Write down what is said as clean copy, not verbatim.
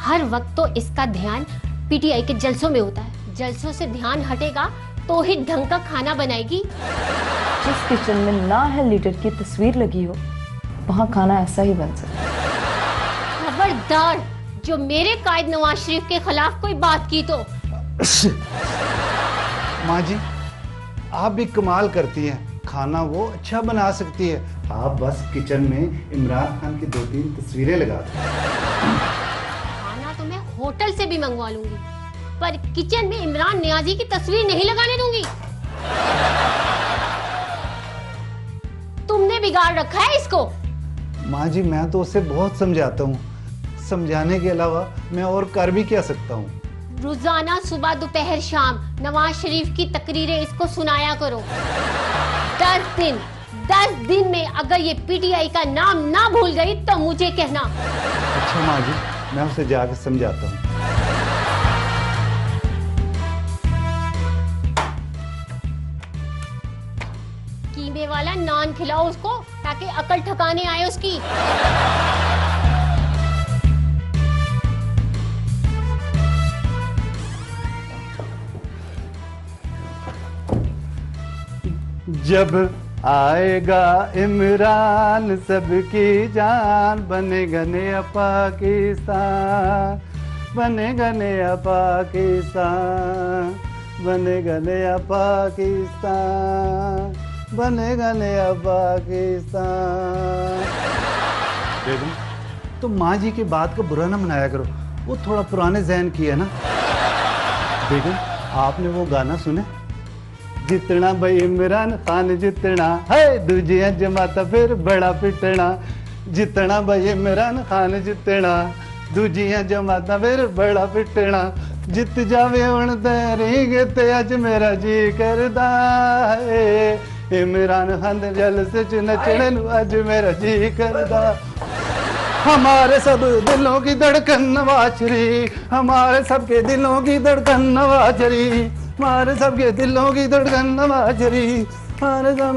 हर वक्त तो इसका ध्यान पीटीआई के जलसों में होता है। जलसों से ध्यान हटेगा तो ही ढंग का खाना बनाएगी। जिस किचन में ना है लीडर की तस्वीर लगी हो, वहाँ खाना ऐसा ही बन सकता है। खबरदार जो मेरे कायद नवाज शरीफ के खिलाफ कोई बात की तो। माँ जी, आप भी कमाल करती हैं। खाना वो अच्छा बना सकती है। आप बस किचन में इमरान खान की 2-3 तस्वीरें लगा दो। खाना तो मैं होटल से भी मंगवा लूंगी, पर किचन में इमरान नियाजी की तस्वीर नहीं लगाने दूंगी। तुमने बिगाड़ रखा है इसको। माँ जी, मैं तो उसे बहुत समझाता हूँ। समझाने के अलावा मैं और कर भी क्या सकता हूँ। रोजाना सुबह दोपहर शाम नवाज शरीफ की तकरीरें इसको सुनाया करो। 10 दिन में अगर ये पीटीआई का नाम ना भूल गई तो मुझे कहना। अच्छा माँ जी, मैं उसे जाकर समझाता हूँ। कीमे वाला नान खिलाओ उसको ताकि अकल ठिकाने आए उसकी। जब आएगा इमरान सबकी जान, बनेगा नया पाकिस्तान, बनेगा नया पाकिस्तान, बनेगा नया पाकिस्तान, बनेगा नया पाकिस्तान। बेगम, तो माँ जी की बात को बुरा ना मनाया करो। वो थोड़ा पुराने ज़हन की है ना। बेगम, आपने वो गाना सुने? जितना भाई इमरान खान जितना है, दूजिया जमाता फिर बड़ा पिटना। जितना भाई इमरान खान जितना, दूजिया जमाता फिर बड़ा पिटना। जित जावे हुण तेरी ते अज मेरा जी करदा है। इमरान खान दे जलसे च नचने नू अज मेरा जी करदा। हमारे सब दिलों की धड़कन नवाज शरीफ, हमारे सबके दिलों की धड़कन नवाज शरीफ, हमारे सबके दिलों की धड़कन नवाज शरीफ, हमारे सब